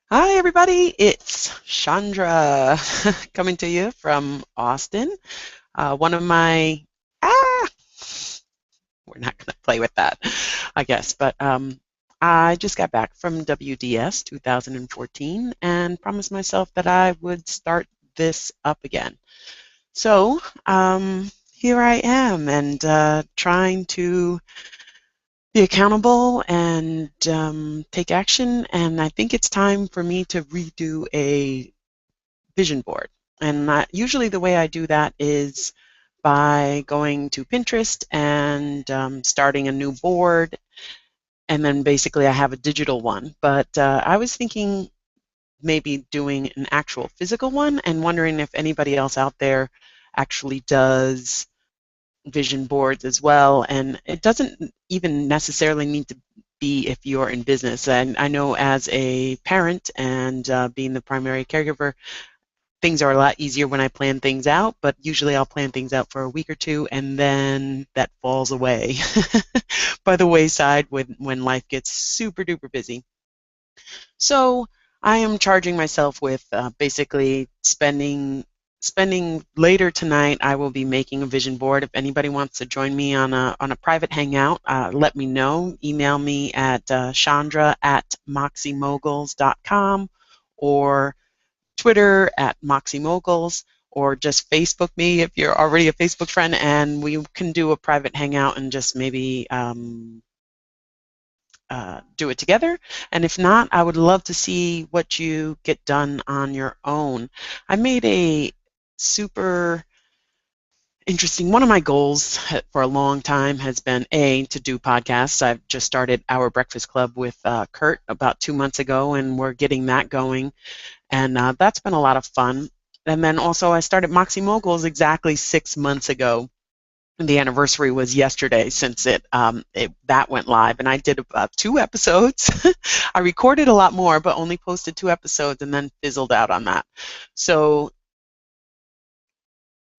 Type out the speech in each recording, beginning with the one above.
Hi, everybody. It's Chandra coming to you from Austin. One of my, ah, we're not going to play with that, I guess, but I just got back from WDS 2014 and promised myself that I would start this up again. So here I am and trying to be accountable and take action. And I think it's time for me to redo a vision board. And usually the way I do that is by going to Pinterest and starting a new board. And then basically I have a digital one. But I was thinking maybe doing an actual physical one and wondering if anybody else out there actually does vision boards as well. And it doesn't even necessarily need to be if you're in business. And I know as a parent and being the primary caregiver, things are a lot easier when I plan things out, but usually I'll plan things out for a week or two and then that falls away by the wayside when life gets super duper busy. So I am charging myself with basically spending later tonight. I will be making a vision board. If anybody wants to join me on a private hangout, let me know. Email me at Chandra@moxiemoguls.com or Twitter at Moxie Moguls, or just Facebook me if you're already a Facebook friend, and we can do a private hangout and just maybe do it together. And if not, I would love to see what you get done on your own. I made a super interesting. One of my goals for a long time has been to do podcasts. I've just started Our Breakfast Club with Kurt about 2 months ago, and we're getting that going. And that's been a lot of fun. And then also I started Moxie Moguls exactly 6 months ago. And the anniversary was yesterday since that went live, and I did about 2 episodes. I recorded a lot more, but only posted 2 episodes and then fizzled out on that. So,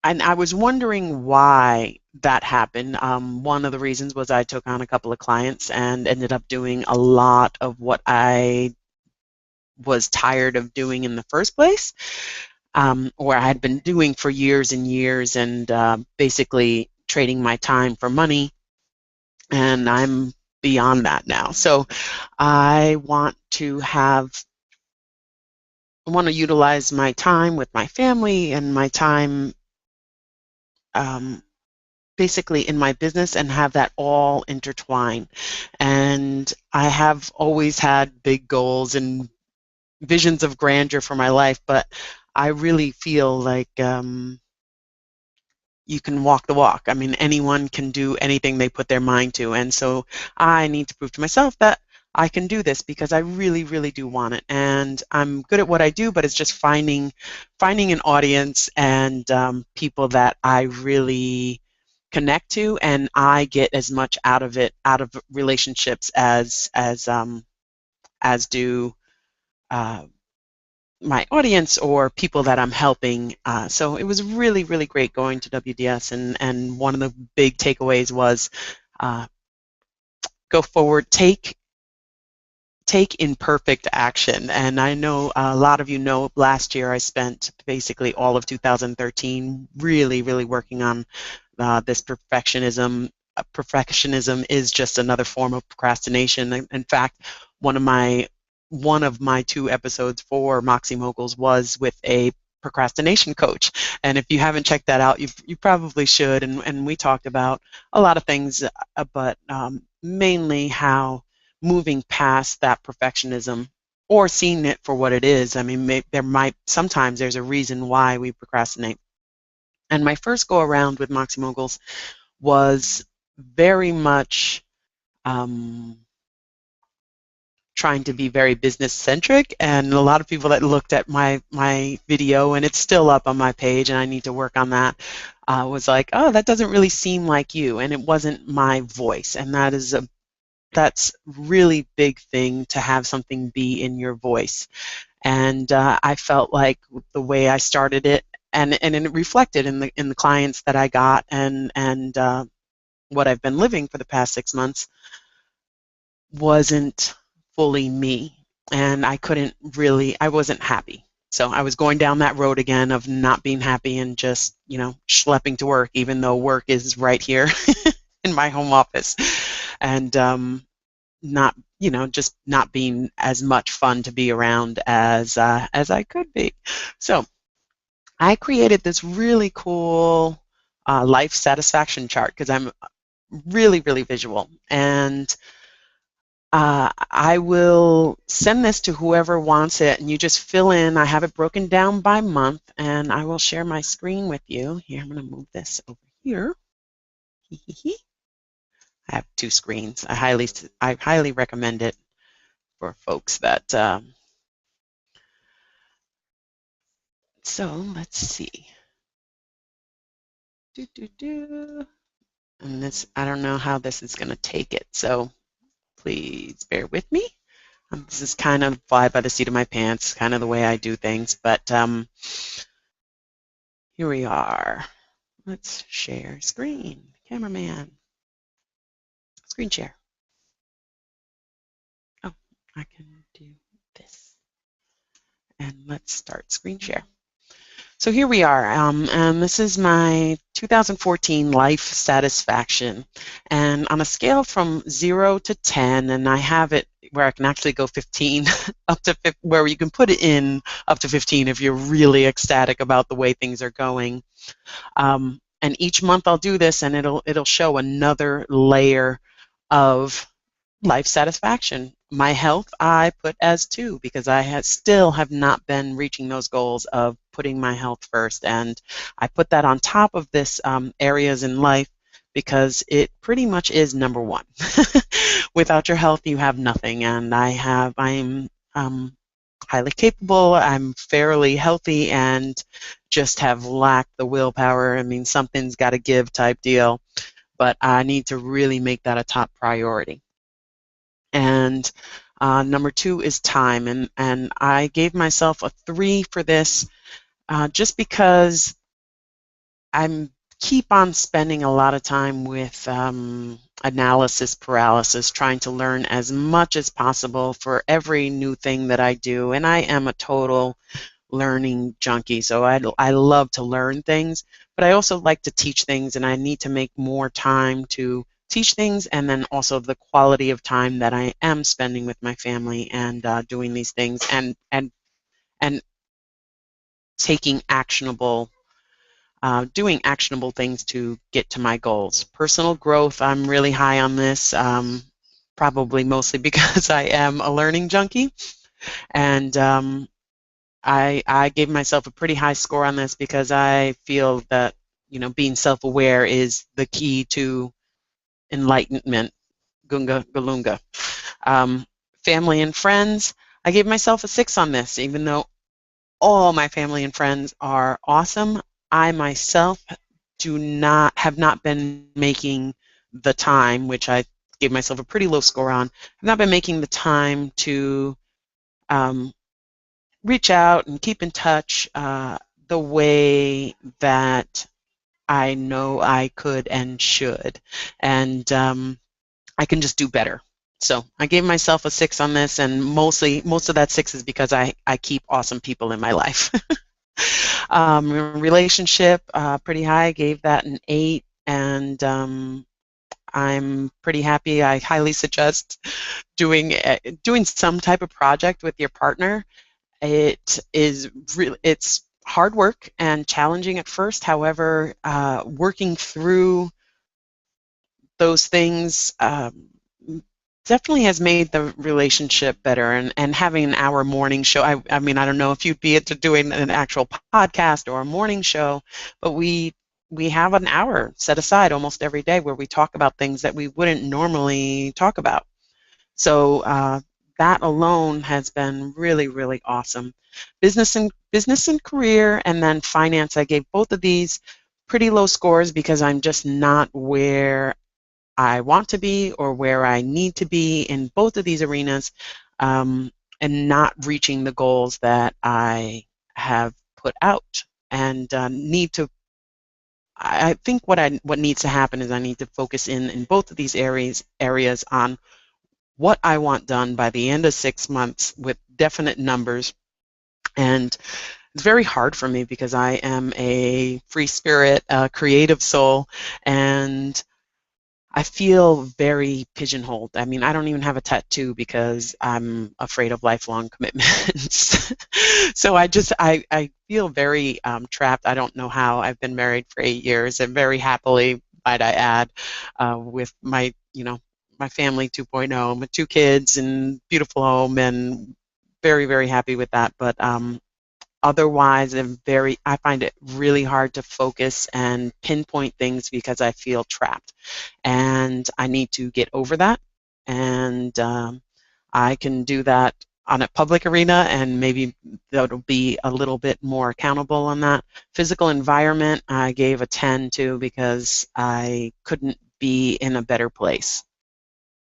and I was wondering why that happened. One of the reasons was I took on a couple of clients and ended up doing a lot of what I was tired of doing in the first place. Or I had been doing for years and years, and basically trading my time for money, and I'm beyond that now. So I want to utilize my time with my family and my time um, basically in my business and have that all intertwine. And I have always had big goals and visions of grandeur for my life, but I really feel like you can walk the walk. I mean, anyone can do anything they put their mind to. And so I need to prove to myself that I can do this because I really, really do want it. And I'm good at what I do, but it's just finding an audience and people that I really connect to, and I get as much out of it, out of relationships as do uh, my audience or people that I'm helping. So it was really, really great going to WDS, and one of the big takeaways was uh, go forward, take imperfect action. And I know a lot of you know last year I spent basically all of 2013 really, really working on this perfectionism. Perfectionism is just another form of procrastination. In fact, one of my one of my 2 episodes for Moxie Moguls was with a procrastination coach. And if you haven't checked that out, you probably should. And we talked about a lot of things, but mainly how moving past that perfectionism or seeing it for what it is. I mean, sometimes there's a reason why we procrastinate. And my first go around with Moxie Moguls was very much um, trying to be very business centric, and a lot of people that looked at my video, and it's still up on my page and I need to work on that, was like, oh, that doesn't really seem like you. And it wasn't my voice, and that's really big thing, to have something be in your voice. And I felt like the way I started it, and it reflected in the clients that I got, and what I've been living for the past 6 months, wasn't fully me. and I wasn't happy. So I was going down that road again of not being happy and just, schlepping to work, even though work is right here in my home office, and not, just not being as much fun to be around as I could be. So I created this really cool life satisfaction chart because I'm really, really visual. And I will send this to whoever wants it, and you just fill in. I have it broken down by month, and I will share my screen with you. Here, I'm going to move this over here. I have two screens. I highly recommend it for folks that. So let's see. And this, I don't know how this is going to take it, so please bear with me. This is kind of fly by the seat of my pants, kind of the way I do things, but here we are. Let's share screen. Cameraman. Screen share. Oh, I can do this. And let's start screen share. So here we are, and this is my 2014 life satisfaction. And on a scale from 0 to 10, and I have it where I can actually go 15 up to 50, where you can put it in up to 15 if you're really ecstatic about the way things are going. And each month I'll do this, and it'll show another layer of life satisfaction. My health I put as 2 because I still have not been reaching those goals of putting my health first, and I put that on top of this areas in life because it pretty much is number 1. Without your health, you have nothing, and I'm highly capable. I'm fairly healthy, and just have lacked the willpower. I mean, something's got to give type deal, but I need to really make that a top priority. And number 2 is time, and I gave myself a 3 for this just because I keep on spending a lot of time with analysis paralysis, trying to learn as much as possible for every new thing that I do, and I am a total learning junkie, so I love to learn things, but I also like to teach things, and I need to make more time to teach things, and then also the quality of time that I am spending with my family and doing these things, and taking actionable doing actionable things to get to my goals. Personal growth, I'm really high on this, probably mostly because I am a learning junkie, and I gave myself a pretty high score on this because I feel that being self-aware is the key to enlightenment. Gunga Galunga. Family and friends, I gave myself a 6 on this, even though all my family and friends are awesome. I myself have not been making the time, which I gave myself a pretty low score on. I've not been making the time to reach out and keep in touch the way that I know I could and should, and I can just do better. So I gave myself a 6 on this, and most of that 6 is because I keep awesome people in my life. Relationship, pretty high. I gave that an 8, and I'm pretty happy. I highly suggest doing some type of project with your partner. It's hard work and challenging at first. However, working through those things definitely has made the relationship better, and having an hour morning show. I mean, I don't know if you'd be into doing an actual podcast or a morning show, but we have an hour set aside almost every day where we talk about things that we wouldn't normally talk about. So that alone has been really, really awesome. Business and career, and then finance. I gave both of these pretty low scores because I'm just not where I want to be or where I need to be in both of these arenas, and not reaching the goals that I have put out, and need to. I think what needs to happen is I need to focus in both of these areas on what I want done by the end of 6 months with definite numbers. And it's very hard for me because I am a free spirit, a creative soul, and I feel very pigeonholed. I mean, I don't even have a tattoo because I'm afraid of lifelong commitments. So I feel very trapped. I don't know how. I've been married for 8 years and very happily, might I add, with my, my family 2.0, my 2 kids and beautiful home, and very, very happy with that. But otherwise, I find it really hard to focus and pinpoint things because I feel trapped, and I need to get over that. And I can do that on a public arena, and maybe that'll be a little bit more accountable on that. Physical environment, I gave a 10 to because I couldn't be in a better place.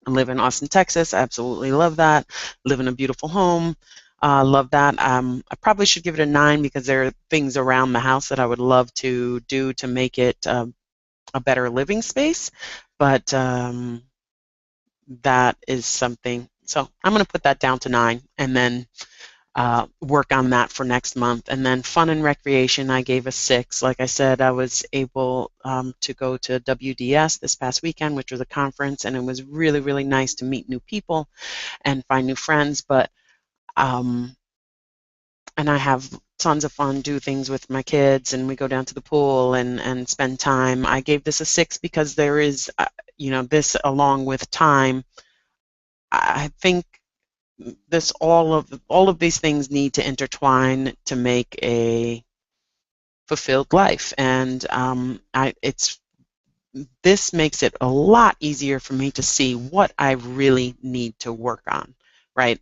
I live in Austin, Texas. I absolutely love that. Live in a beautiful home. Love that. I probably should give it a 9 because there are things around the house that I would love to do to make it a better living space. But that is something. So I'm going to put that down to 9 and then work on that for next month. And then fun and recreation, I gave a 6. Like I said, I was able to go to WDS this past weekend, which was a conference, and it was really, really nice to meet new people and find new friends. But and I have tons of fun, do things with my kids, and we go down to the pool and spend time. I gave this a 6 because there is, this along with time. I think this all of these things need to intertwine to make a fulfilled life, and this makes it a lot easier for me to see what I really need to work on, right?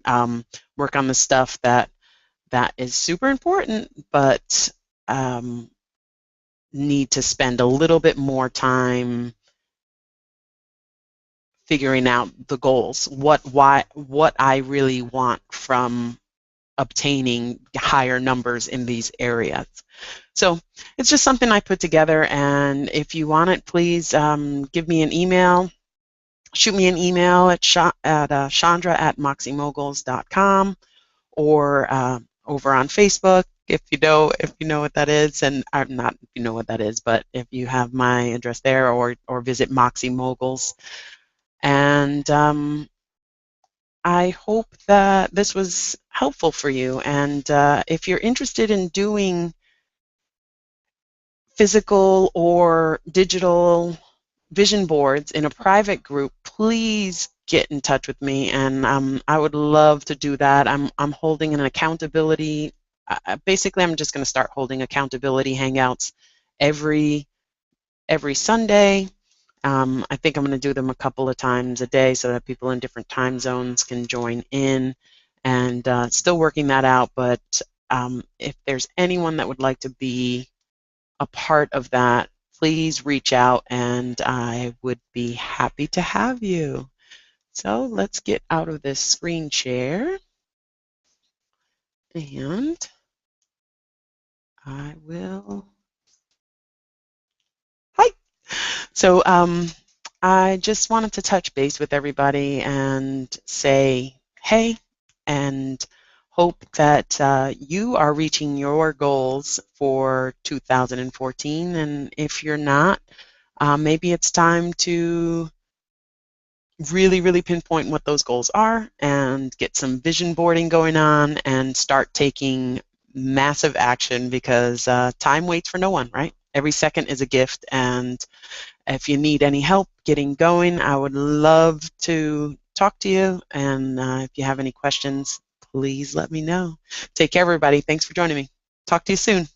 Work on the stuff that is super important, but need to spend a little bit more time figuring out the goals, what I really want from obtaining higher numbers in these areas. So it's just something I put together, and if you want it, please give me an email. Shoot me an email at Chandra@moxiemoguls.com, or over on Facebook if you know what that is. And I'm not if you know what that is, but if you have my address there, or visit Moxie Moguls. And I hope that this was helpful for you. And if you're interested in doing physical or digital vision boards in a private group, please get in touch with me, and I would love to do that. I'm holding an accountability. Basically, I'm just going to start holding accountability hangouts every Sunday. I think I'm going to do them a couple of times a day so that people in different time zones can join in, and still working that out. But if there's anyone that would like to be a part of that, please reach out, and I would be happy to have you. So let's get out of this screen share, and I will. Hi. So I just wanted to touch base with everybody and say hey, and hope that you are reaching your goals for 2014. And if you're not, maybe it's time to really, really pinpoint what those goals are and get some vision boarding going on and start taking massive action, because time waits for no one, right? Every second is a gift, and if you need any help getting going, I would love to talk to you. And if you have any questions, please let me know. Take care, everybody. Thanks for joining me. Talk to you soon.